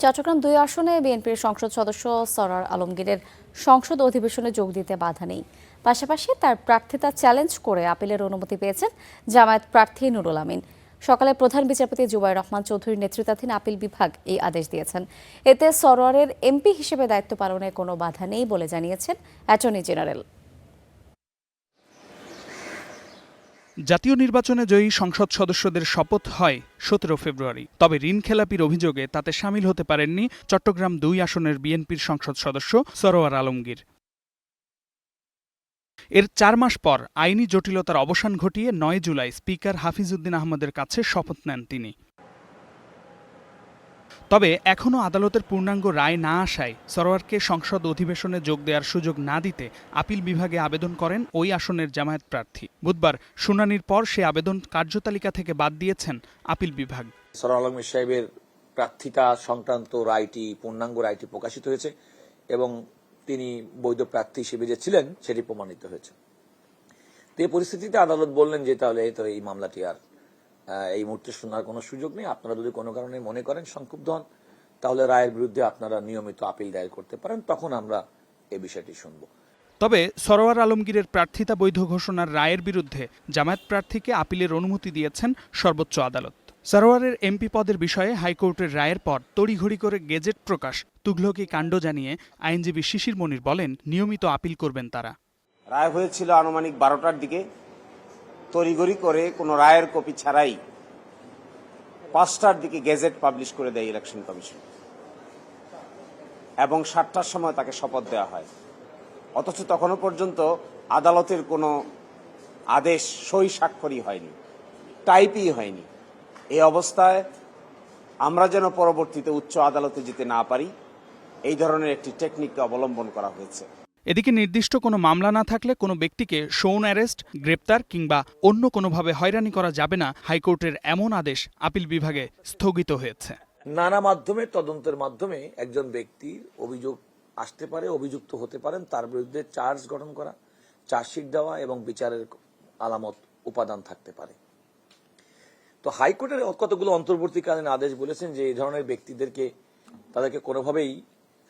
চট্টগ্রাম ২ আসনে বিএনপির সংসদ সদস্য সরওয়ার আলমগীরের সংসদ অধিবেশনে যোগ দিতে বাধা নেই। পাশাপাশি তার প্রার্থিতা চ্যালেঞ্জ করে আপিলের অনুমতি পেয়েছেন জামায়াত প্রার্থী নুরুল আমিন। সকালে প্রধান বিচারপতি জুবায়ের রহমান চৌধুরীর নেতৃত্বাধীন আপিল বিভাগ এই আদেশ দিয়েছেন। এতে সরওয়ারের এমপি হিসেবে দায়িত্ব পালনে কোনো বাধা নেই বলে জানিয়েছেন অ্যাটর্নি জেনারেল। জাতীয় নির্বাচনে জয়ী সংসদ সদস্যদের শপথ হয় ১৭ ফেব্রুয়ারি। তবে ঋণ খেলাপির অভিযোগে তাতে সামিল হতে পারেননি চট্টগ্রাম ২ আসনের বিএনপির সংসদ সদস্য সরওয়ার আলমগীর। এর ৪ মাস পর আইনি জটিলতার অবসান ঘটিয়ে ৯ জুলাই স্পিকার হাফিজউদ্দিন আহমদের কাছে শপথ নেন তিনি। তবে এখনও আদালতের পূর্ণাঙ্গ রায় না আসায় সরওয়ারকে সংসদ অধিবেশনে যোগ দেওয়ার সুযোগ না দিতে আপিল বিভাগে আবেদন করেন ওই আসনের জামায়াত প্রার্থী। বুধবার শুনানির পর সে আবেদন কার্যতালিকা থেকে বাদ দিয়েছেন আপিল বিভাগ। সরওয়ার আলমগীর সাহেবের প্রার্থিতা সংক্রান্ত রায়টি, পূর্ণাঙ্গ রায়টি প্রকাশিত হয়েছে এবং তিনি বৈধ প্রার্থী হিসেবে যে ছিলেন সেটি প্রমাণিত হয়েছে। এই পরিস্থিতিতে আদালত বললেন যে তাহলে এই মামলাটি আর এই মুহূর্তে শোনার কোনো সুযোগ নেই। আপনারা যদি কোনো কারণে মনে করেন, সংক্ষুব্ধ হন, তাহলে রায়ের বিরুদ্ধে আপনারা নিয়মিত আপিল দায়ের করতে পারেন, তখন আমরা এই বিষয়টি শুনব। তবে সরওয়ার আলমগীরের প্রার্থিতা বৈধ ঘোষণার রায়ের বিরুদ্ধে জামায়াত প্রার্থীকে আপিলের অনুমতি দিয়েছেন সর্বোচ্চ আদালত। সরওয়ারের এমপি পদের বিষয়ে হাইকোর্টের রায়ের পর তড়িঘড়ি করে গেজেট প্রকাশ, তুঘলকি কাণ্ড জানিয়ে আইনজীবী শিশির মনির বলেন, নিয়মিত আপিল করবেন তারা। রায় হয়েছিল আনুমানিক ১২টার দিকে। তড়িঘড়ি করে কোনো রায়ের কপি ছাড়াই ৫টার দিকে গেজেট পাবলিশ করে দেয় ইলেকশন কমিশন এবং ৭টার সময় তাকে শপথ দেওয়া হয়। অথচ তখনও পর্যন্ত আদালতের কোনো আদেশ সই স্বাক্ষরই হয়নি, টাইপই হয়নি। এই অবস্থায় আমরা যেন পরবর্তীতে উচ্চ আদালতে যেতে না পারি, এই ধরনের একটি টেকনিককে অবলম্বন করা হয়েছে। এদিকে নির্দিষ্ট কোনো মামলা না থাকলে কোনো ব্যক্তিকে শোন অ্যারেস্ট, গ্রেপ্তার কিংবা অন্য কোনোভাবে হয়রানি করা যাবে না, হাইকোর্টের এমন আদেশ আপিল বিভাগে স্থগিত হয়েছে। নানা মাধ্যমে তদন্তের মাধ্যমে একজন ব্যক্তির অভিযোগ আসতে পারে, অভিযুক্ত হতে পারেন, তার বিরুদ্ধে চার্জ গঠন করা, চার্জশিট দেওয়া এবং বিচারের আলামত উপাদান থাকতে পারে। তো হাইকোর্টের কতগুলো অন্তর্বর্তীকালীন আদেশ বলেছেন যে এই ধরনের ব্যক্তিদেরকে তাদেরকে কোনোভাবেই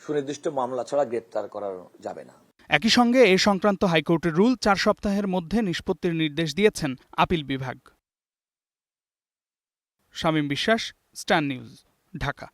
সুনির্দিষ্ট মামলা ছাড়া গ্রেপ্তার করা যাবে না। একই সঙ্গে এ সংক্রান্ত হাইকোর্টের রুল ৪ সপ্তাহের মধ্যে নিষ্পত্তির নির্দেশ দিয়েছেন আপিল বিভাগ। শামীম বিশ্বাস, স্টার নিউজ, ঢাকা।